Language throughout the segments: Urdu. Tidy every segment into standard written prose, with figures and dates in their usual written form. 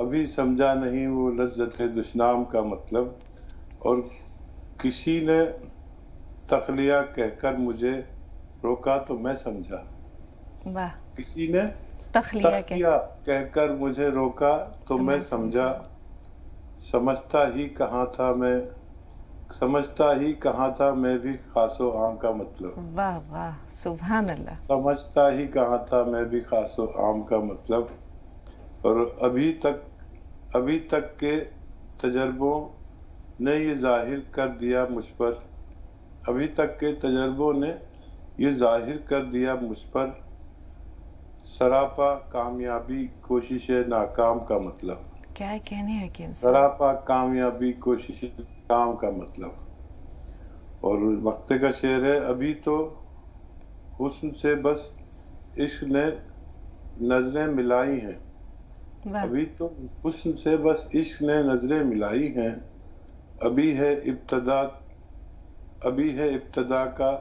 ابھی سمجھا نہیں وہ لذت دشنام کا مطلب، اور کسی نے تخلیہ کہہ کر مجھے روکا تو میں سمجھا. واہ. کسی نے تخلیہ تخلیہ کہہ کر مجھے روکا تو میں سمجھا. سمجھتا ہی کہاں تھا میں بھی خاص و عام کا مطلب. واہ واہ، سبحان اللہ. سمجھتا ہی کہاں تھا میں بھی خاص و عام کا مطلب. اور ابھی تک کے تجربوں نے یہ ظاہر کر دیا مجھ پر. ابھی تک کے تجربوں نے یہ ظاہر کر دیا مجھ پر. سراپا کامیابی کوشش ناکام کا مطلب. کیا کہنے حکیم صاحب. سراپا کامیابی کوشش ناکام کا مطلب. اور وقت کا شعر ہے. ابھی تو حسن سے بس عشق نے نظریں ملائی ہیں. ابھی تو حسن سے بس عشق نے نظریں ملائی ہیں. ابھی ہے ابتدا کا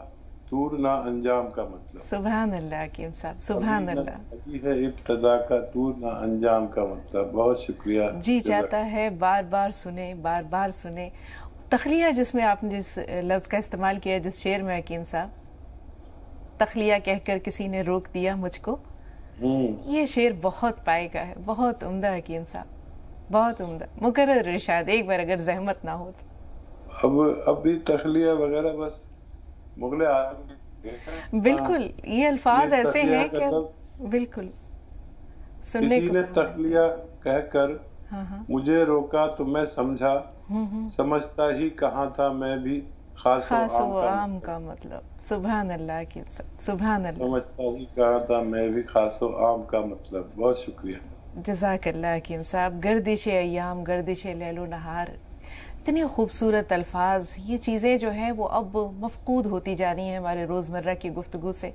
طور نہ انجام کا مطلب. سبحان اللہ حکیم صاحب، سبحان اللہ. ابھی ہے ابتدا کا طور نہ انجام کا مطلب. بہت شکریہ. جی چاہتا ہے بار بار سنے، بار بار سنے. تخلیہ جس میں آپ نے جس لفظ کا استعمال کیا جس شعر میں حکیم صاحب، تخلیہ کہہ کر کسی نے روک دیا مجھ کو، یہ شعر بہت پائے گا ہے، بہت عمدہ حکیم صاحب، بہت عمدہ. مکرر ارشاد ایک بار اگر زحمت نہ ہو تو. اب بھی تخلیہ وغیرہ بس مغل اعظم. بالکل یہ الفاظ ایسے ہیں کہ بالکل سننے کسی نے تخلیہ کہہ کر مجھے روکا تو میں سمجھا. سمجھتا ہی کہاں تھا میں بھی خاص و عام کا مطلب. سبحان اللہ حکیم صاحب، سبحان اللہ. سمجھتا ہی کہاں تھا میں بھی خاص و عام کا مطلب. بہت شکریہ. جزاک اللہ حکیم صاحب. گردش ایام، گردش لیل و نہار، اتنے خوبصورت الفاظ. یہ چیزیں جو ہیں وہ اب مفقود ہوتی جا رہی ہیں ہمارے روزمرہ کی گفتگو سے.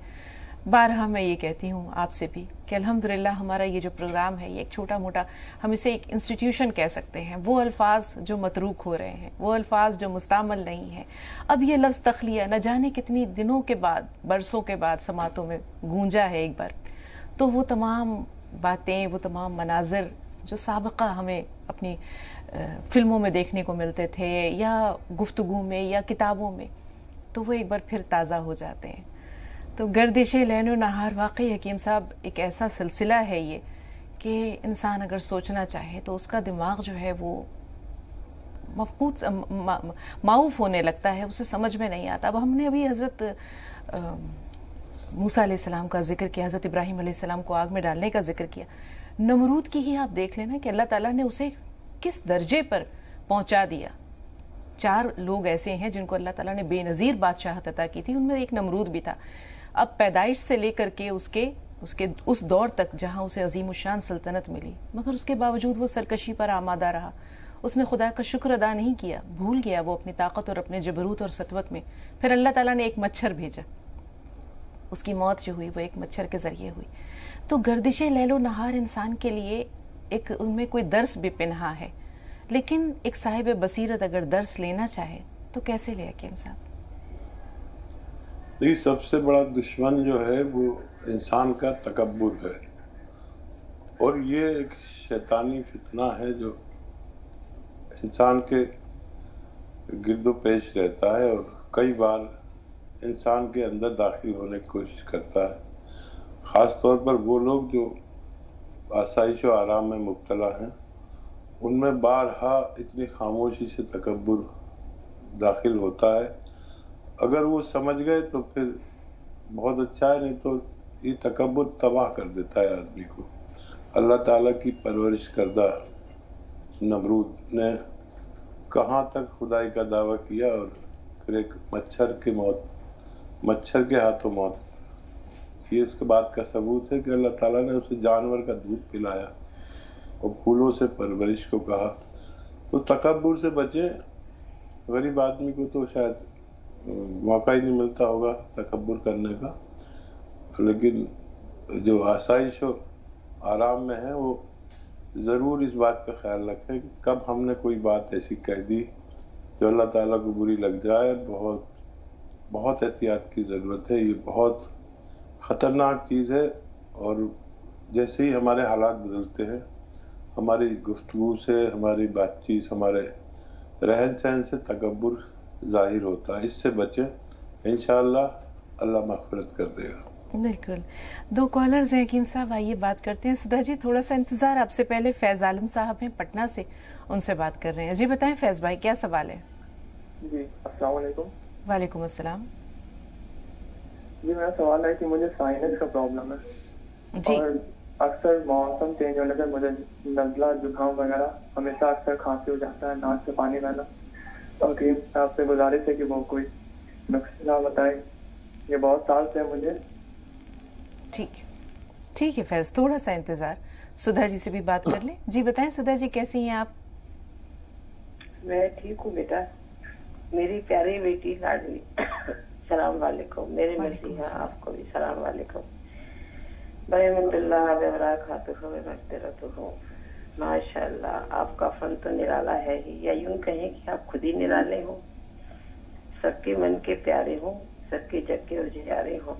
بارہا میں یہ کہتی ہوں آپ سے بھی کہ الحمدللہ ہمارا یہ جو پروگرام ہے یہ ایک چھوٹا موٹا، ہم اسے ایک انسٹیٹیوشن کہہ سکتے ہیں. وہ الفاظ جو متروک ہو رہے ہیں، وہ الفاظ جو مستعمل نہیں ہیں. اب یہ لفظ تخلیہ نہ جانے کتنی دنوں کے بعد، برسوں کے بعد سماعتوں میں گونجا ہے ایک بار. تو وہ تمام باتیں، وہ تمام مناظر جو سابقہ ہمیں اپنی فلموں میں دیکھنے کو ملتے تھے یا گفتگو میں یا کتابوں میں، تو وہ ایک بار پھر تازہ ہو جاتے ہیں. تو گردش لیل و نہار واقعی حکیم صاحب ایک ایسا سلسلہ ہے یہ کہ انسان اگر سوچنا چاہے تو اس کا دماغ جو ہے وہ مفقود معوف ہونے لگتا ہے، اسے سمجھ میں نہیں آتا. اب ہم نے ابھی حضرت موسیٰ علیہ السلام کا ذکر کیا، حضرت ابراہیم علیہ السلام کو آگ میں ڈالنے کا ذکر کیا. نمرود کی ہی آپ دیکھ لینا کہ اللہ تعالیٰ نے اسے کس درجے پر پہنچا دیا. 4 لوگ ایسے ہیں جن کو اللہ تعالیٰ نے بے نظیر بادشاہت عطا کی تھی، ان میں ایک نمرود بھی تھا. اب پیدائش سے لے کر کے اس دور تک جہاں اسے عظیم الشان سلطنت ملی، مگر اس کے باوجود وہ سرکشی پر آمادہ رہا. اس نے خدا کا شکر ادا نہیں کیا، بھول گیا وہ اپنی طاقت اور اپنے جبروت اور سطوت میں. پھر اللہ تعالیٰ نے ایک مچھر بھیجا، اس کی موت جو ہوئی وہ ایک مچھر کے ذریعے ہوئی. تو گردش لیل و نہار انسان کے لیے ایک ان میں کوئی درس بھی پنہا ہے، لیکن ایک صاحب بصیرت اگر درس لینا چاہے تو کیسے لے حکیم صاحب؟ یہ سب سے بڑا دشمن جو ہے وہ انسان کا تکبر ہے، اور یہ ایک شیطانی فتنہ ہے جو انسان کے گرد و پیش رہتا ہے اور کئی بار انسان کے اندر داخل ہونے کی کوشش کرتا ہے. خاص طور پر وہ لوگ جو آسائش و آرام میں مبتلا ہیں، ان میں بارہا اتنی خاموشی سے تکبر داخل ہوتا ہے. اگر وہ سمجھ گئے تو پھر بہت اچھا ہے، نہیں تو یہ تکبر تباہ کر دیتا ہے آدمی کو. اللہ تعالیٰ کی پرورش کردہ نمرود نے کہاں تک خدائی کا دعویٰ کیا، اور پھر ایک مچھر کے ہاتھوں موت. یہ اس کے بعد کا ثبوت ہے کہ اللہ تعالیٰ نے اسے جانور کا دودھ پلایا اور پھولوں سے پرورش کو کہا. تو تکبر سے بچیں. غریب آدمی کو تو شاید موقع ہی نہیں ملتا ہوگا تکبر کرنے کا، لیکن جو آسائش و آرام میں ہے وہ ضرور اس بات کا خیال رکھیں کہ کب ہم نے کوئی بات ایسی کہہ دی جو اللہ تعالیٰ کو بری لگ جائے. بہت احتیاط کی ضرورت ہے. یہ بہت خطرناک چیز ہے، اور جیسے ہی ہمارے حالات بدلتے ہیں ہماری گفتگو سے، ہماری بات چیت، ہمارے رہن سہن سے تکبر ظاہر ہوتا ہے. اس سے بچیں، انشاءاللہ اللہ مغفرت کر دے گا. بالکل. 2 کالرز ہیں حکیم صاحب، آئیے بات کرتے ہیں. سدھا جی تھوڑا سا انتظار، آپ سے پہلے فیض عالم صاحب ہیں پٹنہ سے، ان سے بات کر رہے ہیں. جی بتائیں فیض بھائی، کیا سوال ہے؟ جی السلام علیکم. وعلیکم السلام. جی میرا سوال ہے کہ مجھے سائنس کا پرابلم ہے، جی. اور اکثر موسم چینج ہونے سے مجھے نزلہ زکام وغیرہ ہمیشہ اکثر کھانسی ہو جاتا ہے، ناک سے پانی بہنا. تو حکیم صاحب سے گزارش ہے کہ وہ کوئی نسخہ بتائیں. یہ بہت سال سے مجھے. ٹھیک ہے فیض، تھوڑا سا انتظار، سدھا جی سے بھی بات کر لیں. جی بتائیں سدھا جی، کیسی ہیں آپ؟ میں ٹھیک ہوں بیٹا. میری پیاری بیٹی لاڈلی السلام علیکم. میرے مسیحا آپ کو بھی السلام علیکم. برحمت اللہ وبرکاتہ مغفرتہ. ماشاء اللہ آپ کا فن تو نرالا ہے ہی، یا یوں کہیں کہ آپ خود ہی نرالے ہوں، سب کے من کے پیارے ہوں، سب کے جگ کے اجیارے ہوں.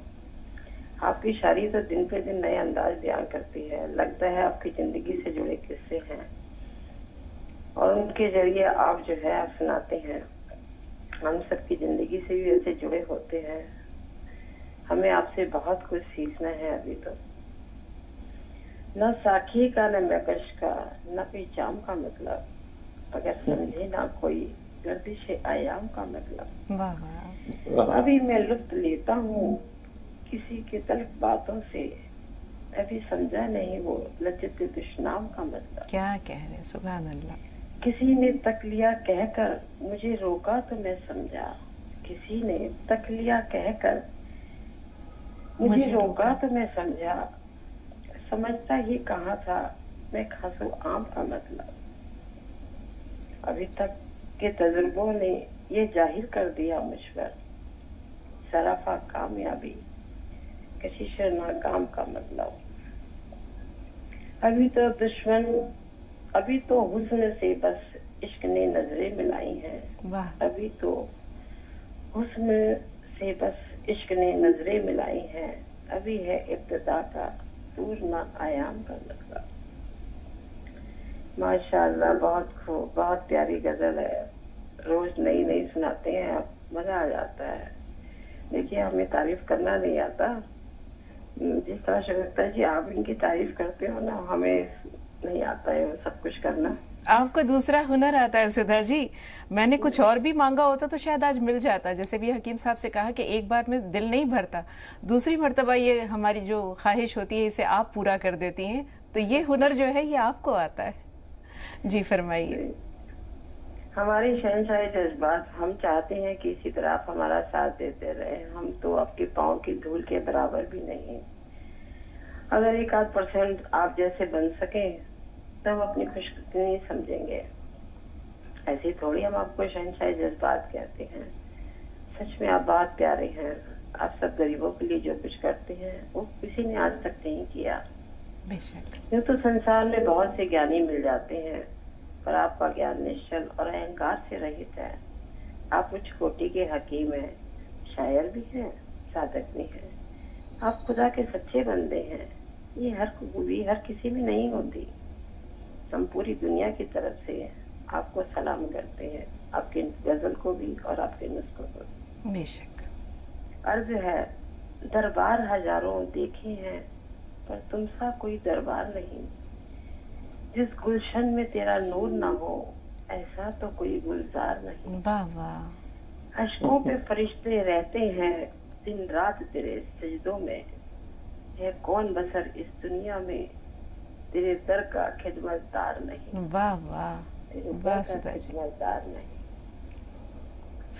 آپ کی شاعری تو دن پہ دن نئے انداز بیان کرتی ہے، لگتا ہے آپ کی زندگی سے جڑے قصے ہیں اور ان کے ذریعے آپ جو ہے آپ سناتے ہیں. ہم سب کی زندگی سے بھی ایسے جڑے ہوتے ہیں. ہمیں آپ سے بہت کچھ سیکھنا ہے. ابھی تو نہ ساکھی کا، نہ مکش کا، نہ کوئی جام کا مطلب، اگر سمجھے نہ کوئی گردش ایام کا مطلب. واہ واہ. ابھی میں لطف لیتا ہوں کسی کے تلخ باتوں سے، ابھی سمجھا نہیں وہ لذت دشنام کا مطلب. کیا کہہ رہے، سبحان اللہ. کسی نے تک لیا کہہ کر مجھے روکا تو میں سمجھا، کسی نے تک لیا کہہ کر مجھے روکا تو میں سمجھا، سمجھتا ہی کہاں تھا میں کھاسو عام کا مطلب. ابھی تک کے تجربوں نے یہ ظاہر کر دیا مجھ پر، سرافہ کامیابی کشش ناکام کا مطلب. ابھی تو حسن سے بس عشق نے نظریں ملائی ہیں. ابھی تو حسن سے بس عشق نے نظریں ملائی ہیں. ابھی ہے ابتدا کا دور نہ آیام کا مطلب. ماشاء اللہ بہت خوب، بہت پیاری غزل ہے. روز نئی نئی سناتے ہیں آپ، مزہ آ جاتا ہے. دیکھیے ہمیں تعریف کرنا نہیں آتا، جس طرح شگفتہ جی آپ ان کی تعریف کرتے ہو نا، ہمیں نہیں آتا ہے وہ سب کچھ کرنا. آپ کو دوسرا ہنر آتا ہے سدھا جی. میں نے کچھ اور بھی مانگا ہوتا تو شاید آج مل جاتا. جیسے بھی حکیم صاحب سے کہا کہ ایک بار میں دل نہیں بھرتا، دوسری مرتبہ یہ ہماری جو خواہش ہوتی ہے اسے آپ پورا کر دیتی ہیں. تو یہ ہنر جو ہے یہ آپ کو آتا ہے. جی فرمائیے. ہمارے شہنشاہ جذبات، ہم چاہتے ہیں کہ اسی طرح آپ ہمارا ساتھ دیتے رہے. ہم تو آپ کے پاؤں کی دھول کے برابر بھی نہیں. اگر 1-8% آپ جیسے بن سکیں تب اپنی خوش قسمتی سمجھیں گے. ایسے تھوڑی ہم آپ کو شہنشاہ جذبات کہتے ہیں. سچ میں آپ بہت پیارے ہیں. آپ سب غریبوں کے لیے جو کچھ کرتے ہیں وہ کسی نے آج تک نہیں کیا. یوں تو سنسار میں بہت سے گیانی مل جاتے ہیں، پر آپ کا گیان نشچل اور اہنکار سے رہت ہے. آپ اچ کوٹی کے حکیم ہیں، شاعر بھی ہیں، صادق بھی ہیں. آپ خدا کے سچے بندے ہیں. یہ ہر خوبی ہر کسی میں نہیں ہوتی. ہم پوری دنیا کی طرف سے آپ کو سلام کرتے ہیں، آپ کے غزل کو بھی اور آپ کے نسخوں کو بھی. بے شک. عرض ہے دربار ہزاروں دیکھے ہیں پر تم سا کوئی دربار نہیں. جس گلشن میں تیرا نور نہ ہو ایسا تو کوئی گلزار نہیں. واہ واہ. اشکوں پہ فرشتے رہتے ہیں دن رات تیرے سجدوں میں. ہے کون بسر اس دنیا میں تیرے در کا خدمتدار نہیں. واہ واہ. واہ سدھا جی، خدمتدار نہیں.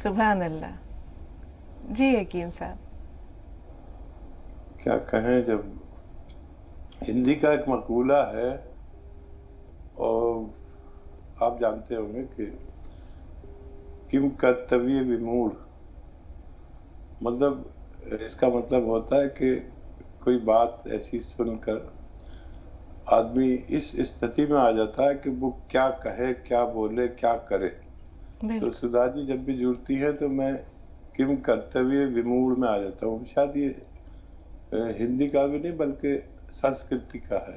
سبحان اللہ. جی حکیم صاحب. کیا کہیں، جب ہندی کا ایک مقولہ ہے اور آپ جانتے ہوں گے کہ کم کرتویہ وموڑ، مطلب اس کا مطلب ہوتا ہے کہ کوئی بات ایسی سن کر آدمی اس استھتی میں آ جاتا ہے کہ وہ کیا کہے، کیا بولے، کیا کرے. تو سدھا جی جب بھی جڑتی ہے تو میں کم کرتویہ وموڑ میں آ جاتا ہوں. شاید یہ ہندی کا بھی نہیں بلکہ سنسکرتی کا ہے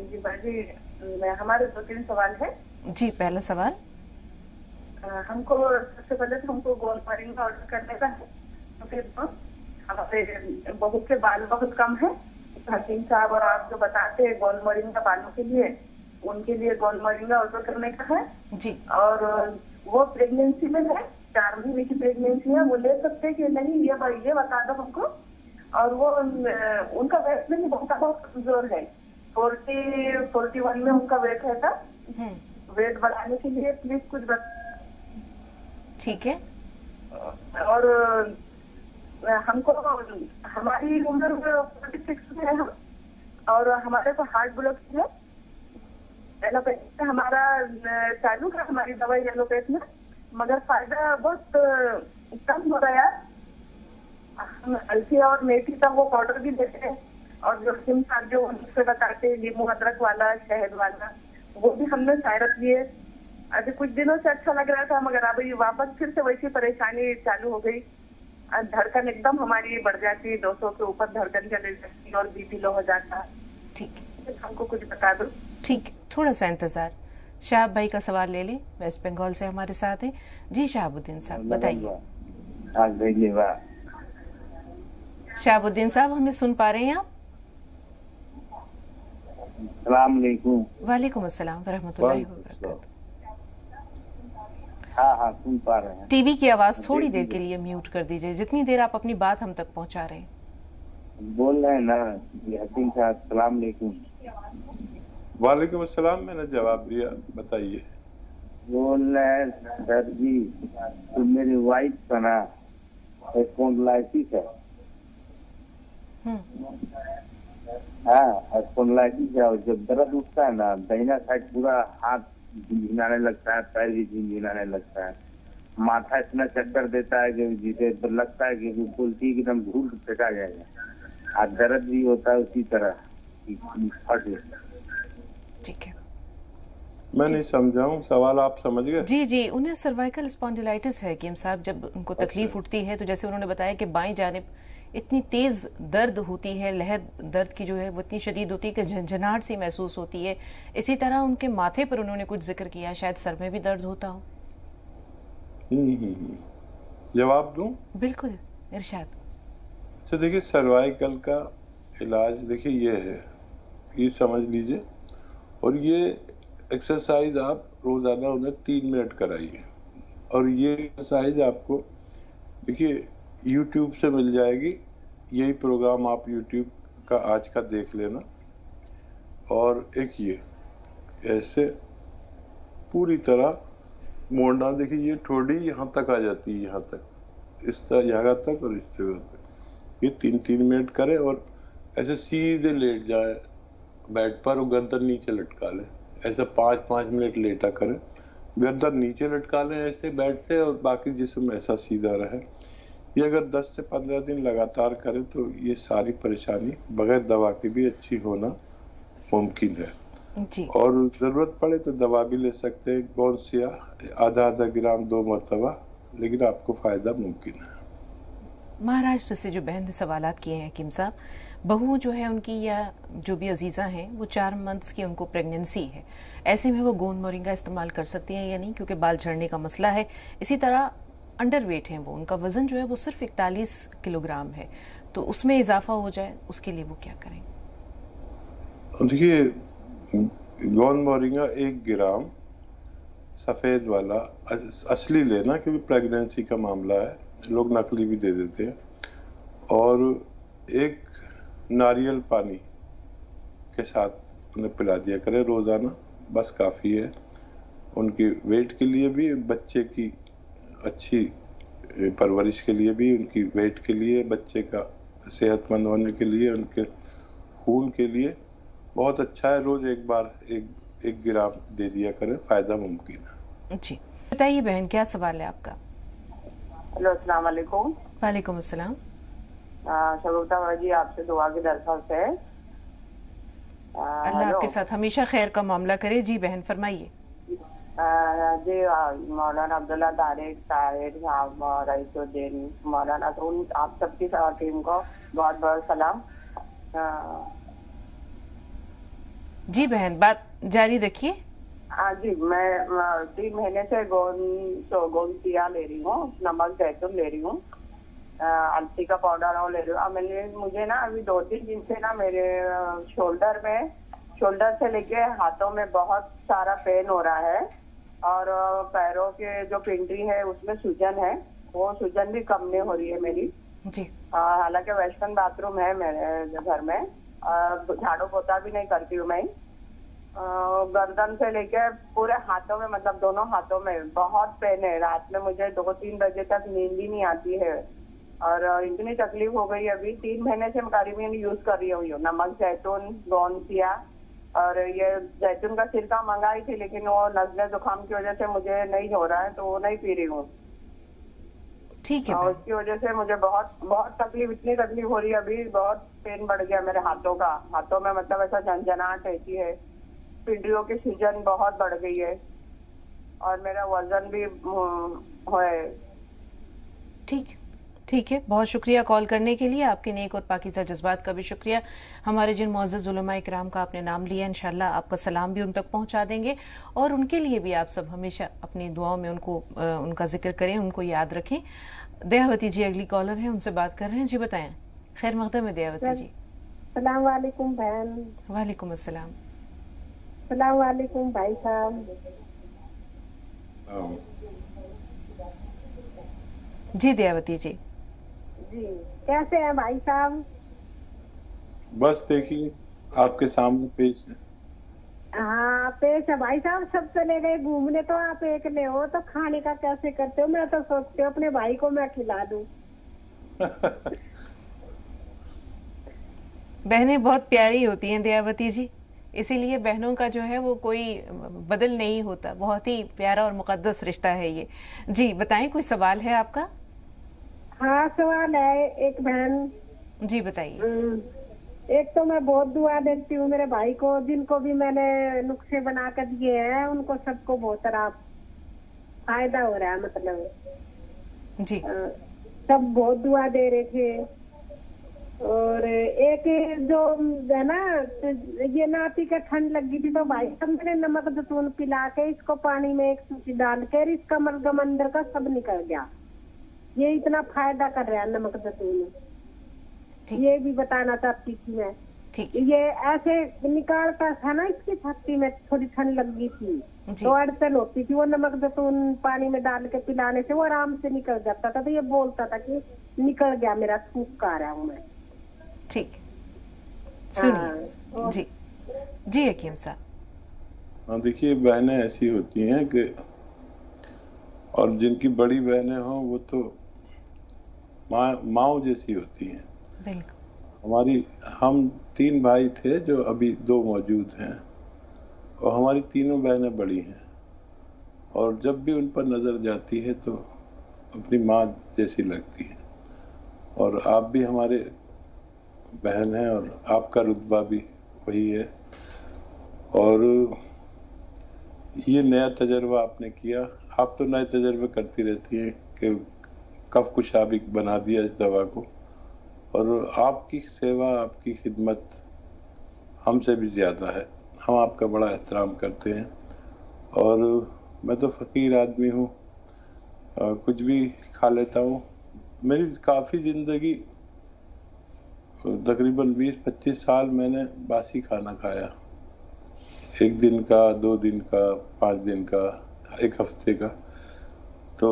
جی باجی ہمارے 2-3 سوال ہے جی. پہلا سوال. ہم کو سب سے پہلے تو ہم کو گول مورنگا آرڈر کرنے کا ہے. پھر ہمارے بہت سے بال بہت کم ہے. حکیم صاحب اور آپ جو بتاتے ہیں گول مورنگا بالوں کے لیے, ان کے لیے گول مورنگا آرڈر کرنے کا ہے جی. اور وہ پریگنینسی میں ہے, 4 مہینے کی پریگنینسی ہے, وہ لے سکتے کہ نہیں یہ بتا دو ہم کو. اور وہ ان کا ویٹ میں بہت کمزور ہے, 41 میں ان کا ویٹ ہے تھا. ویٹ بڑھانے کے لیے پلیز کچھ بتا. ٹھیک ہے. اور ہم کو ہماری عمر 46 میں ہے ہم, اور ہمارے کو ہارٹ بلاک ہے. ایلوپیتھی ہمارا چالو ہے ہماری دوائی ایلوپیتھی میں, مگر فائدہ بہت کم ہو رہا ہے. ہم السی اور میتھی کا وہ پاؤڈر بھی دیتے ہیں, اور جو حکیم صاحب جو سے بتاتے ہیں لیمو ادرک والا, شہد والا, وہ بھی ہم نے سائرپ لیے. ابھی کچھ دنوں سے اچھا لگ رہا تھا, مگر ابھی واپس پھر سے ویسی پریشانی چالو ہو گئی. دھڑکن ایک دم ہماری بڑھ جاتی, 200 کے اوپر دھڑکن چلے جاتی اور بی پی لو ہو جاتا. ٹھیک ہے, ہم کو کچھ بتا دو. ٹھیک ہے, تھوڑا سا انتظار. شہاب بھائی کا سوال لے لیں, ویسٹ بنگال سے ہمارے ساتھ ہیں. جی شہاب الدین صاحب بتائیے. شہاب الدین صاحب ہمیں سن پا رہے ہیں آپ؟ السلام علیکم. وعلیکم السلام ورحمۃ اللہ وبرکاتہ. ہاں سن پا رہے ہیں. ٹی وی کی آواز تھوڑی دیر کے لیے میوٹ کر دیجئے, جتنی دیر آپ اپنی بات ہم تک پہنچا رہے ہیں. بول رہے ہیں نا حکیم صاحب. السلام علیکم. وعلیکم السلام. میں نے جواب دیا, بتائیے. بول رہے ہیں سر جی, تو میری وائف کا نا اسپونڈلائٹس ہے. ہاں اسپونڈلائٹس ہے, اور جب درد اٹھتا ہے نا دہنا سائڈ پورا ہاتھ جھنجھنانے لگتا ہے, پیر بھی جھنجھنانے لگتا ہے, ماتھا اتنا چکر دیتا ہے کہ جسے لگتا ہے کہ الٹی ایک دم گھول پھینکا جائے گا, اور درد بھی ہوتا ہے اسی طرح. ٹھیک ہے, میں نہیں سمجھا ہوں سوال, آپ سمجھ گئے؟ جی جی, انہیں سروائیکل اسپونڈیلائٹس ہے حکیم صاحب. جب ان کو تکلیف اٹھتی ہے تو جیسے انہوں نے بتایا کہ بائیں جانب اتنی تیز درد ہوتی ہے, لہر درد کی جو ہے وہ اتنی شدید ہوتی ہے کہ جھنجھناہٹ سی محسوس ہوتی ہے. اسی طرح ان کے ماتھے پر انہوں نے کچھ ذکر کیا, شاید سر میں بھی درد ہوتا ہو. جواب دوں؟ بالکل, ارشاد. اچھا دیکھیے, سروائیکل کا علاج دیکھیے یہ ہے, یہ سمجھ لیجئے, اور یہ ایکسرسائز آپ روزانہ انہیں 3 منٹ کرائیے. اور یہ ایکسرسائز آپ کو دیکھیے یوٹیوب سے مل جائے گی. یہی پروگرام آپ یوٹیوب کا آج کا دیکھ لینا, اور ایک یہ ایسے پوری طرح موڑنا. دیکھیے یہ ٹھوڑی یہاں تک آ جاتی ہے, یہاں تک, اس طرح یہاں تک اور اس جگہ تک. یہ 3 منٹ کریں, اور ایسے سیدھے لیٹ جائیں بیڈ پر, اور گردن نیچے لٹکا لیں. ایسے 5 منٹ لیٹا کریں, گردن نیچے لٹکا لیں ایسے بیڈ سے, اور باقی جسم ایسا سیدھا رہے. یہ اگر 10 سے 15 دن لگاتار کریں تو یہ ساری پریشانی بغیر دوا کے بھی اچھی ہونا ممکن ہے. جی, اور ضرورت پڑے تو دوا بھی لے سکتے ہیں, کون سی آدھا گرام 2 مرتبہ, لیکن آپ کو فائدہ ممکن ہے. مہاراشٹر سے جو بہن نے سوالات کیے ہیں حکیم صاحب, بہو جو ہے ان کی یا جو بھی عزیزہ ہیں وہ 4 منتھس کی ان کو پریگننسی ہے, ایسے میں وہ گوند مورنگا استعمال کر سکتی ہیں یا نہیں, کیونکہ بال جھڑنے کا مسئلہ ہے. اسی طرح انڈر ویٹ ہیں وہ, ان کا وزن جو ہے وہ صرف 41 کلو گرام ہے, تو اس میں اضافہ ہو جائے, اس کے لیے وہ کیا کریں؟ دیکھیے گوند مورنگا 1 گرام سفید والا اصلی لینا, کیونکہ پریگننسی کا معاملہ ہے, لوگ نقلی بھی دے دیتے ہیں. اور 1 ناریل پانی کے ساتھ انہیں پلا دیا کرے روزانہ, بس کافی ہے ان کی ویٹ کے لیے بھی, بچے کی اچھی پرورش کے لیے بھی, ان کی ویٹ کے لیے, بچے کا صحت مند ہونے کے لیے, ان کے خون کے لیے بہت اچھا ہے. روز 1 بار 1 گرام دے دیا کریں, فائدہ ممکن ہے. جی بتائیے بہن, کیا سوال ہے آپ کا؟ ہیلو, السلام علیکم. وعلیکم السلام. شگفتہ جی, آپ سے دعا کی درخواست ہے. اللہ آپ کے ساتھ ہمیشہ خیر کا معاملہ کرے. جی بہن فرمائیے. جی مولانا عبداللہ طارق طاہر صاحب, رئیس الدین مولانا, آپ سب کی ٹیم کو بہت بہت سلام. جی بہن بات جاری رکھیے. ہاں جی، میں 3 مہینے سے گونسیا لے رہی ہوں، نمک زیتون لے رہی ہوں، السی کا پاؤڈر اور لے رہی ہوں. مجھے نا ابھی 2-3 دن سے نا میرے شولڈر سے لے کے ہاتھوں میں بہت سارا پین ہو رہا ہے، اور پیروں کے جو پنڈلی ہے اس میں سوجن ہے، وہ سوجن بھی کم نہیں ہو رہی ہے میری. جی حالانکہ ویسٹرن باتھ روم ہے میرے گھر میں، جھاڑو پوتا بھی نہیں کرتی ہوں میں. گردن سے لے کے پورے ہاتھوں میں، مطلب دونوں ہاتھوں میں بہت پین ہے. رات میں مجھے 2-3 بجے تک نیند ہی نہیں آتی ہے، اور اتنی تکلیف ہو گئی. ابھی 3 مہینے سے میں قریباً یوز کر رہی ہوں نمک زیتون گونسیا، اور یہ زیتون کا سرکہ منگائی تھی لیکن وہ نزلے زکام کی وجہ سے مجھے نہیں ہو رہا ہے تو وہ نہیں پی رہی ہوں. ٹھیک ہے. اور اس کی وجہ سے مجھے بہت تکلیف، اتنی تکلیف ہو رہی ہے ابھی. بہت پین بڑھ گیا میرے ہاتھوں میں، مطلب ایسا جھنجھناہٹ رہتی ہے. پنڈلیوں کی سوجن بہت بڑھ گئی ہے، اور میرا وزن بھی ہے. ٹھیک ہے. بہت شکریہ کال کرنے کے لیے. آپ کے نیک اور پاکیزہ جذبات کا بھی شکریہ. ہمارے جن معزز علماء اکرام کا آپ نے نام لیا، انشاءاللہ آپ کا سلام بھی ان تک پہنچا دیں گے، اور ان کے لیے بھی آپ سب ہمیشہ اپنی دعاؤں میں ان کا ذکر کریں، ان کو یاد رکھیں. دیاوتی جی اگلی کالر ہیں، ان سے بات کر رہے ہیں. جی بتائیں. خیر مقدم ہے دیاوتی جی. السلام علیکم بہن. وعلیکم السلام. السلام علیکم بھائی صاحب. جی دیاوتی جی. جی کیسے ہیں بھائی صاحب؟ بس دیکھیے آپ کے سامنے پیش ہے. ہاں پیش ہے بھائی صاحب. سب چلے گئے گھومنے تو آپ ایک لے ہو تو کھانے کا کیسے کرتے ہو؟ میں تو سوچتی ہوں اپنے بھائی کو میں کھلا دوں. بہنیں بہت پیاری ہوتی ہیں دیاوتی جی، اسی لیے بہنوں کا جو ہے وہ کوئی بدل نہیں ہوتا. بہت ہی پیارا اور مقدس رشتہ ہے یہ. جی بتائیں، کوئی سوال ہے آپ کا؟ ہاں سوال ہے. ایک بہن. جی بتائیے. ایک تو میں بہت دعا دیتی ہوں میرے بھائی کو، جن کو بھی میں نے نسخے بنا کر دیے ہیں ان کو سب کو بہت طرح فائدہ ہو رہا ہے. مطلب جی سب بہت دعا دے رہے تھے. اور ایک جو ہے نا یہ ناتی کا ٹھنڈ لگ گئی تھی تو بھائی صاحب میں نے نمک زیتون پلا کے اس کو پانی میں 1 چمچی ڈال کر اس کا ملغم اندر کا سب نکل گیا. یہ اتنا فائدہ کر رہا ہے نمک زیتون. یہ بھی بتانا چاہتی تھی میں. یہ ایسے نکالتا تھا نا، اس کی چھاتی میں تھوڑی ٹھنڈ لگ گئی تھی تو اڑچن ہوتی تھی. وہ نمک زیتون پانی میں ڈال کے پلانے سے وہ آرام سے نکل جاتا تھا. تو یہ بولتا تھا کہ نکل گیا میرا، تھوک کر رہا ہوں میں. ٹھیک سنیے. جی حکیم صاحب. ہاں دیکھیے بہنیں ایسی ہوتی ہیں کہ، اور جن کی بڑی بہنیں ہوں وہ تو ماؤں جیسی ہوتی ہیں. ہم 3 بھائی تھے جو ابھی 2 موجود ہیں، اور ہماری تینوں بہنیں بڑی ہیں، اور جب بھی ان پر نظر جاتی ہے تو اپنی ماں جیسی لگتی ہے. اور آپ بھی ہمارے بہن ہیں اور آپ کا رتبہ بھی وہی ہے. اور یہ نیا تجربہ آپ نے کیا. آپ تو نئے تجربے کرتی رہتی ہیں کہ کف کشابی بنا دیا اس دوا کو، اور آپ کی سیوا، آپ کی خدمت ہم سے بھی زیادہ ہے. ہم آپ کا بڑا احترام کرتے ہیں. اور میں تو فقیر آدمی ہوں، کچھ بھی کھا لیتا ہوں. میری کافی زندگی تقریباً 20-25 سال میں نے باسی کھانا کھایا. 1 دن کا، 2 دن کا، 5 دن کا، 1 ہفتے کا. تو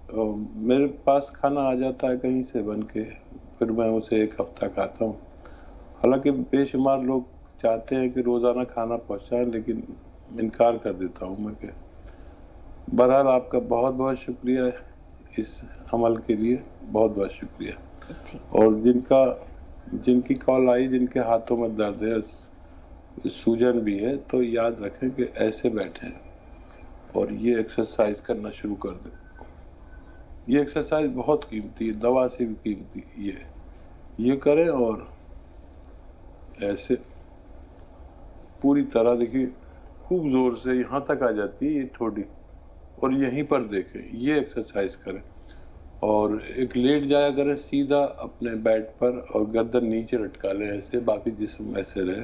میرے پاس کھانا آ جاتا ہے کہیں سے بن کے، پھر میں اسے 1 ہفتہ کھاتا ہوں. حالانکہ بے شمار لوگ چاہتے ہیں کہ روزانہ کھانا پہنچائیں، لیکن انکار کر دیتا ہوں میں کہ. بہرحال آپ کا بہت بہت شکریہ اس عمل کے لیے، بہت بہت شکریہ. اور جن کی کال آئی جن کے ہاتھوں میں درد ہے، سوجن بھی ہے، تو یاد رکھیں کہ ایسے بیٹھیں اور یہ ایکسرسائز کرنا شروع کر دیں. یہ ایکسرسائز بہت قیمتی ہے، دوا سے بھی قیمتی. یہ کریں اور ایسے پوری طرح دیکھیے، خوب زور سے یہاں تک آ جاتی ہے یہ ٹھوڑی، اور یہیں پر دیکھیں. یہ ایکسرسائز کریں اور ایک لیٹ جایا کریں سیدھا اپنے بیڈ پر، اور گردن نیچے لٹکا لیں ایسے، باقی جسم ایسے رہے.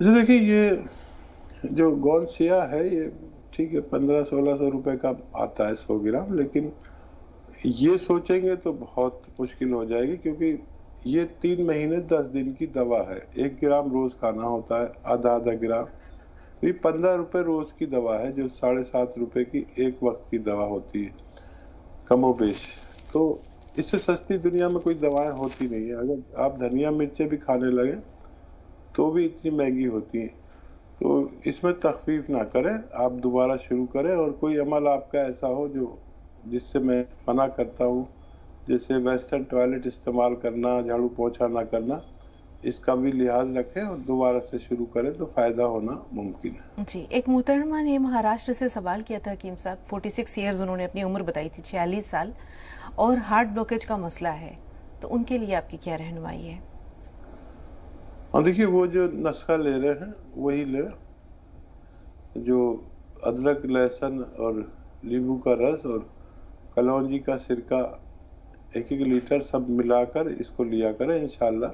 دیکھیے یہ جو گول سیاہ ہے یہ ٹھیک ہے 1500-1600 روپے کا آتا ہے 100 گرام، لیکن یہ سوچیں گے تو بہت مشکل ہو جائے گی، کیونکہ یہ 3 مہینے 10 دن کی دوا ہے. 1 گرام روز کھانا ہوتا ہے، آدھا گرام. یہ 15 روپے روز کی دوا ہے، جو 7.5 روپے کی ایک وقت کی دوا ہوتی ہے کم و بیش. تو اس سے سستی دنیا میں کوئی دوائیں ہوتی نہیں ہیں. اگر آپ دھنیا مرچیں بھی کھانے لگیں تو بھی اتنی مہنگی ہوتی ہیں. تو اس میں تخفیف نہ کریں، آپ دوبارہ شروع کریں. اور کوئی عمل آپ کا ایسا ہو جس سے میں منع کرتا ہوں، جیسے ویسٹرن ٹوائلٹ استعمال کرنا، جھاڑو پوچھا نہ کرنا، اس کا بھی لحاظ رکھیں اور دوبارہ سے شروع کریں تو فائدہ ہونا ممکن ہے. جی، ایک محترمہ نے مہاراشٹر سے سوال کیا تھا حکیم صاحب. 46 ایئرز انہوں نے اپنی عمر بتائی تھی، 46 سال، اور ہارٹ بلوکیج کا مسئلہ ہے. تو ان کے لیے آپ کی کیا رہنمائی ہے؟ اور دیکھیے وہ جو نسخہ لے رہے ہیں وہی لے، جو ادرک، لہسن اور لیموں کا رس اور کلونجی کا سرکہ 1 لیٹر سب ملا کر اس کو لیا کریں. انشاءاللہ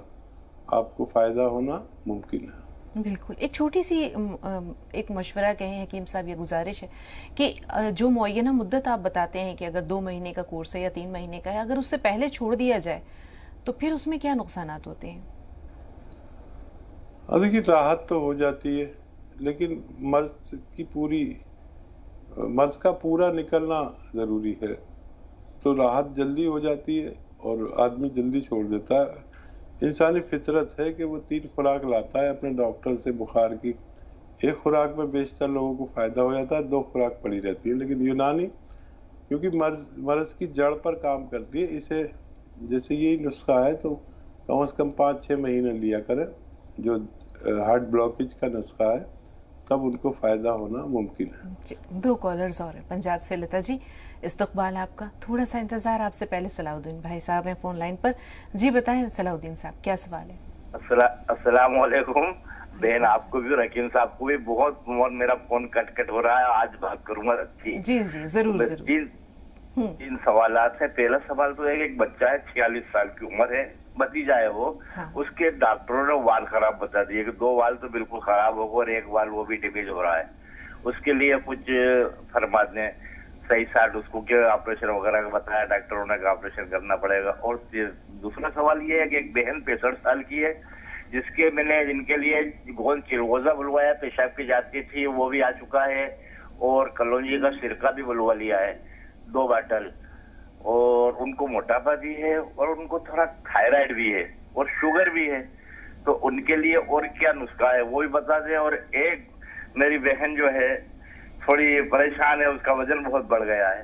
آپ کو فائدہ ہونا ممکن ہے. بالکل. ایک چھوٹی سی ایک مشورہ کہیں حکیم صاحب، یہ گزارش ہے کہ جو معینہ مدت آپ بتاتے ہیں کہ اگر 2 مہینے کا کورس ہے یا 3 مہینے کا ہے، اگر اس سے پہلے چھوڑ دیا جائے تو پھر اس میں کیا نقصانات ہوتے ہیں؟ دیکھیے راحت تو ہو جاتی ہے، لیکن مرض کا پورا نکلنا ضروری ہے. تو راحت جلدی ہو جاتی ہے اور آدمی جلدی چھوڑ دیتا ہے. انسانی فطرت ہے کہ وہ 3 خوراک لاتا ہے اپنے ڈاکٹر سے بخار کی. 1 خوراک میں بیشتر لوگوں کو فائدہ ہو جاتا ہے، 2 خوراک پڑی رہتی ہے. لیکن یونانی کیونکہ مرض کی جڑ پر کام کرتی ہے، اسے جیسے یہی نسخہ ہے تو کم از کم 5-6 مہینے لیا کریں. جو ہارٹ بلاکیج کا نسخہ ہے تب ان کو فائدہ ہونا ممکن ہے. جی، 2 کالرز اور ہیں. پنجاب سے لتا جی، استقبال آپ کا. تھوڑا سا انتظار. آپ سے پہلے صلاح الدین بھائی صاحب ہیں فون لائن پر. جی بتائیں صلاح الدین صاحب، کیا سوال ہے؟ السلام علیکم بہن. آپ کو بھی اور حکیم صاحب کو بھی بہت. میرا فون کٹ ہو رہا ہے، آج بات کروں گا. جی جی ضرور ضرور. 3 سوالات ہیں. پہلا سوال تو ہے کہ ایک بچہ ہے، 46 سال کی عمر ہے، بھتیجا ہے وہ. اس کے ڈاکٹروں نے وال خراب بتا دیے کہ 2 وال تو بالکل خراب ہو گئے اور 1 وال وہ بھی ڈیمیج ہو رہا ہے. اس کے لیے کچھ فرما دیں صحیح ساتھ اس کو، کہ آپریشن وغیرہ کا بتایا ڈاکٹروں نے کہ آپریشن کرنا پڑے گا. اور دوسرا سوال یہ ہے کہ ایک بہن 65 سال کی ہے، جن کے لیے گون چلغوزہ بلوایا، پیشاب کی جاتی تھی، وہ بھی آ چکا ہے، اور کلونجی کا سرکہ بھی بلوا لیا ہے 2 باٹل. اور ان کو موٹاپا بھی ہے اور ان کو تھوڑا تھائرائڈ بھی ہے اور شوگر بھی ہے. تو ان کے لیے اور کیا نسخہ ہے وہ بھی بتا دیں. اور ایک میری بہن جو ہے تھوڑی پریشان ہے، اس کا وزن بہت بڑھ گیا ہے،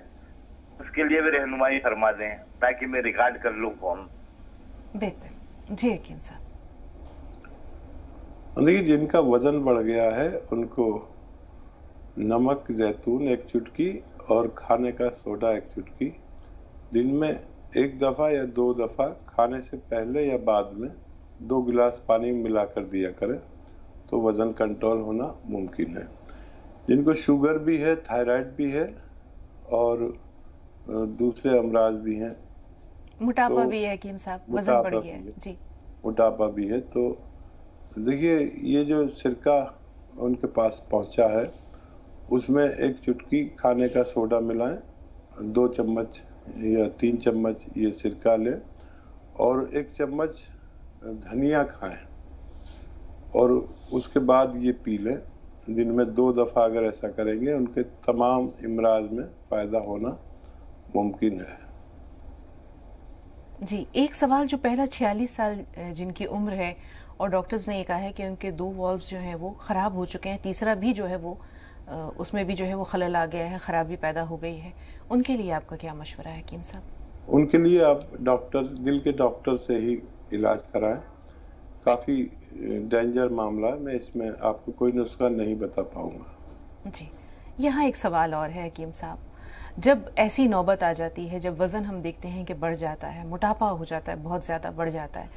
اس کے لیے بھی رہنمائی فرما دیں تاکہ میں ریکارڈ کر لوں فون. بہتر. جی حکیم صاحب. دیکھیے جن کا وزن بڑھ گیا ہے ان کو نمک زیتون 1 چٹکی اور کھانے کا سوڈا 1 چٹکی دن میں 1 دفعہ یا 2 دفعہ کھانے سے پہلے یا بعد میں 2 گلاس پانی ملا کر دیا کریں تو وزن کنٹرول ہونا ممکن ہے. جن کو شوگر بھی ہے، تھائرائڈ بھی ہے اور دوسرے امراض بھی ہیں، موٹاپا بھی ہے حکیم صاحب، وزن بڑھ گیا ہے. جی موٹاپا بھی ہے، تو دیکھیے یہ جو سرکہ ان کے پاس پہنچا ہے اس میں 1 چٹکی کھانے کا سوڈا ملائیں، 2 چمچ یا 3 چمچ یہ سرکہ لیں اور 1 چمچ دھنیا کھائیں اور اس کے بعد یہ پی لیں. دن میں 2 دفعہ اگر ایسا کریں گے ان کے تمام امراض میں فائدہ ہونا ممکن ہے. جی ایک سوال جو پہلا 46 سال جن کی عمر ہے اور ڈاکٹرز نے یہ کہا ہے کہ ان کے 2 والوز جو ہیں وہ خراب ہو چکے ہیں، تیسرا بھی جو ہے وہ اس میں بھی جو ہے وہ خلل آ گیا ہے، خرابی پیدا ہو گئی ہے، ان کے لیے آپ کا کیا مشورہ ہے حکیم صاحب؟ ان کے لیے آپ دل کے ڈاکٹر سے ہی علاج کرائیں. کافی ڈینجر معاملہ ہے، میں اس میں آپ کو کوئی نسخہ نہیں بتا پاؤں گا. جی یہاں ایک سوال اور ہے حکیم صاحب، جب ایسی نوبت آ جاتی ہے، جب وزن ہم دیکھتے ہیں کہ بڑھ جاتا ہے، موٹاپا ہو جاتا ہے، بہت زیادہ بڑھ جاتا ہے،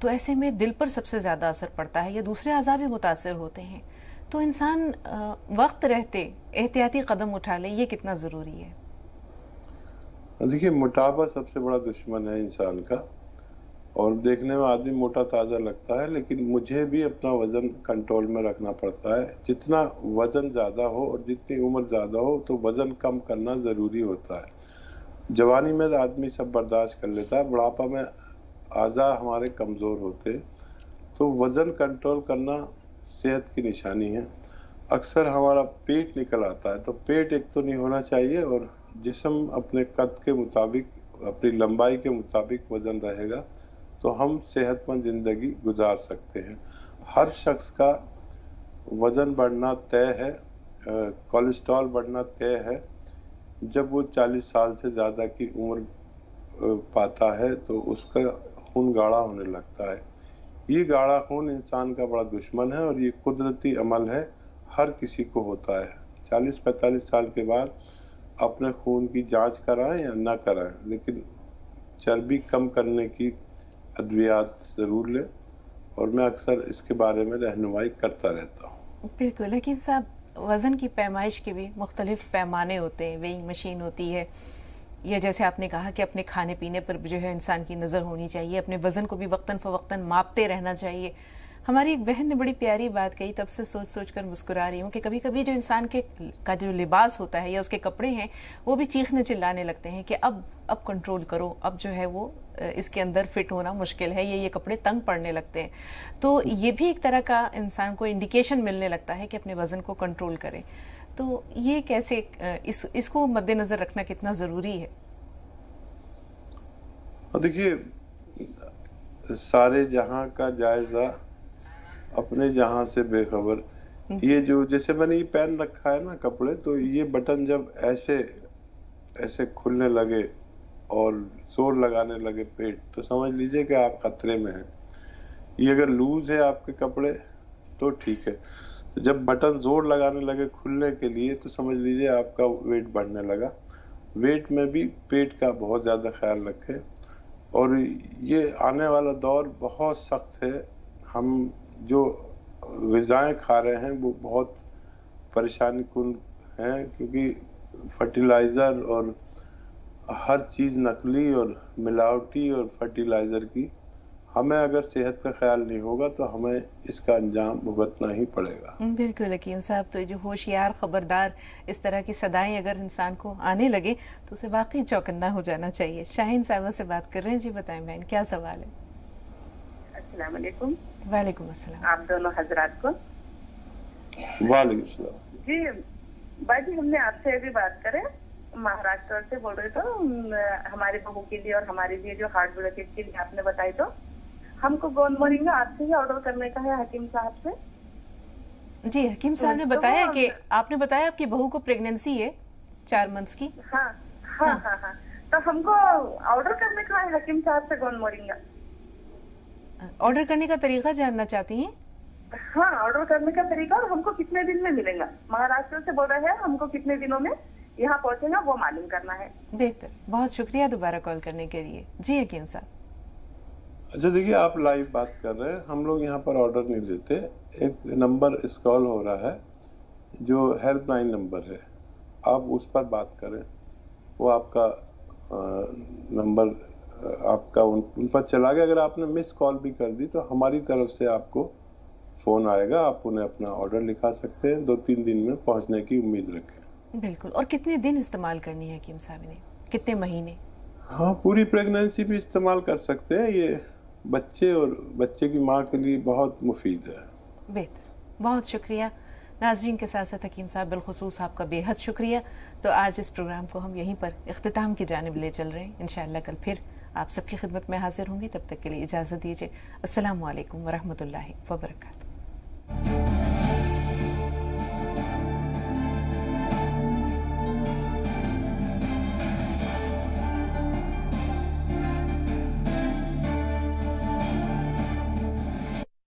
تو ایسے میں دل پر سب سے زیادہ اثر پڑتا ہے یا دوسرے اعضاء بھی متاثر ہوتے ہیں، تو انسان وقت رہتے احتیاطی قدم اٹھا لے، یہ کتنا ضروری ہے؟ دیکھیے موٹاپا سب سے بڑا دشمن ہے انسان کا، اور دیکھنے میں آدمی موٹا تازہ لگتا ہے، لیکن مجھے بھی اپنا وزن کنٹرول میں رکھنا پڑتا ہے. جتنا وزن زیادہ ہو اور جتنی عمر زیادہ ہو تو وزن کم کرنا ضروری ہوتا ہے. جوانی میں آدمی سب برداشت کر لیتا ہے، بڑھاپا میں اعضاء ہمارے کمزور ہوتے ہیں. تو وزن کنٹرول کرنا صحت کی نشانی ہے. اکثر ہمارا پیٹ نکل آتا ہے، تو پیٹ ایک تو نہیں ہونا چاہیے، اور جسم اپنے قد کے مطابق، اپنی لمبائی کے مطابق وزن رہے گا تو ہم صحت مند زندگی گزار سکتے ہیں. ہر شخص کا وزن بڑھنا طے ہے، کولیسٹرول بڑھنا طے ہے. جب وہ 40 سال سے زیادہ کی عمر پاتا ہے تو اس کا خون گاڑھا ہونے لگتا ہے. یہ گاڑھا خون انسان کا بڑا دشمن ہے، اور یہ قدرتی عمل ہے، ہر کسی کو ہوتا ہے. 40-45 سال کے بعد اپنے خون کی جانچ کرائیں یا نہ کرائیں، لیکن چربی کم کرنے کی ادویات ضرور لیں، اور میں اکثر اس کے بارے میں رہنمائی کرتا رہتا ہوں. بالکل حکیم صاحب، وزن کی پیمائش کے بھی مختلف پیمانے ہوتے ہیں. ویئنگ مشین ہوتی ہے، یا جیسے آپ نے کہا کہ اپنے کھانے پینے پر جو ہے انسان کی نظر ہونی چاہیے، اپنے وزن کو بھی وقتاً فوقتاً ماپتے رہنا چاہیے. ہماری ایک بہن نے بڑی پیاری بات کہی، تب سے سوچ سوچ کر مسکرا رہی ہوں کہ کبھی کبھی جو انسان کا جو لباس ہوتا ہے یا اس کے کپڑے ہیں وہ بھی چیخنے چلانے لگتے ہیں کہ اب کنٹرول کرو، اب جو ہے وہ اس کے اندر فٹ ہونا مشکل ہے، یہ کپڑے تنگ پڑنے لگتے ہیں. تو یہ بھی ایک طرح کا انسان کو انڈیکیشن ملنے لگتا ہے کہ اپنے وزن کو کنٹرول کرے. تو یہ کیسے اس کو مد نظر رکھنا کتنا ضروری ہے؟ دیکھیے، سارے جہاں کا جائزہ اپنے جہاں سے بے خبر. یہ جو جیسے میں نے یہ پہن رکھا ہے نا کپڑے، تو یہ بٹن جب ایسے کھلنے لگے اور زور لگانے لگے پیٹ، تو سمجھ لیجئے کہ آپ خطرے میں ہیں. یہ اگر لوز ہے آپ کے کپڑے تو ٹھیک ہے، جب بٹن زور لگانے لگے کھلنے کے لیے تو سمجھ لیجئے آپ کا ویٹ بڑھنے لگا. ویٹ میں بھی پیٹ کا بہت زیادہ خیال رکھیں. اور یہ آنے والا دور بہت سخت ہے. ہم جو غذائیں کھا رہے ہیں وہ بہت پریشانی کن ہیں، کیونکہ فرٹیلائزر اور ہر چیز نقلی اور ملاوٹی اور فرٹیلائزر کی. ہمیں اگر صحت کا خیال نہیں ہوگا تو ہمیں اس کا انجام بھگتنا ہی پڑے گا. بالکل حکیم صاحب، تو جو ہوشیار، خبردار، اس طرح کی صدائیں اگر انسان کو آنے لگے تو اسے واقعی چوکنا ہو جانا چاہیے. شاہین صاحبہ سے بات کر رہے ہیں. جی بتائیں بہن، کیا سوال ہے؟ السلام علیکم. وعلیکم السلام. آپ دونوں حضرات کو وعلیکم السلام. جی باجی، ہم نے آپ سے ابھی بات کرے، مہاراشٹر سے بول رہے تو ہماری بہو کے لیے اور ہمارے لیے جو ہارٹ بلاکیج کے لیے آپ نے بتائی، تو ہم کو گوند مورنگا آپ سے ہی آرڈر کرنے کا ہے حکیم صاحب سے. جی حکیم صاحب نے بتایا کہ آپ نے بتایا آپ کی بہو کو پریگننسی ہے 4 منتھس کی. ہاں ہاں ہاں ہاں، تو ہم کو آرڈر کرنے کا ہے حکیم صاحب سے گوند مورنگا. آرڈر کرنے کا طریقہ جاننا چاہتی ہیں؟ ہاں، آرڈر کرنے کا طریقہ اور ہم کو کتنے دن میں ملے گا. مہاراشٹر سے بول رہے ہیں، ہم کو کتنے دنوں میں یہاں پہنچے گا وہ معلوم کرنا ہے. بہتر، بہت شکریہ دوبارہ کال کرنے کے لیے. جی حکیم صاحب. اچھا دیکھیے، آپ لائیو بات کر رہے ہیں، ہم لوگ یہاں پر آرڈر نہیں دیتے. ایک نمبر اس کال ہو رہا ہے جو ہیلپ لائن نمبر ہے، آپ اس پر بات کریں. وہ آپ کا نمبر آپ کا ان پر چلا گیا. اگر آپ نے مس کال بھی کر دی تو ہماری طرف سے آپ کو فون آئے گا، آپ انہیں اپنا آرڈر لکھا سکتے ہیں. 2-3 دن میں پہنچنے کی امید رکھیں. بالکل. اور کتنے دن استعمال کرنی ہے حکیم صاحب نے؟ کتنے مہینے؟ ہاں، پوری پریگننسی بھی استعمال کر سکتے ہیں. یہ بچے اور بچے کی ماں کے لیے بہت مفید ہے. بہتر، بہت شکریہ. ناظرین کے ساتھ ساتھ حکیم صاحب بالخصوص آپ کا بے حد شکریہ. تو آج اس پروگرام کو ہم یہیں پر اختتام کی جانب لے چل رہے ہیں. انشاءاللہ کل پھر آپ سب کی خدمت میں حاضر ہوں گی. تب تک کے لیے اجازت دیجیے. السلام علیکم ورحمۃ اللہ وبرکاتہ.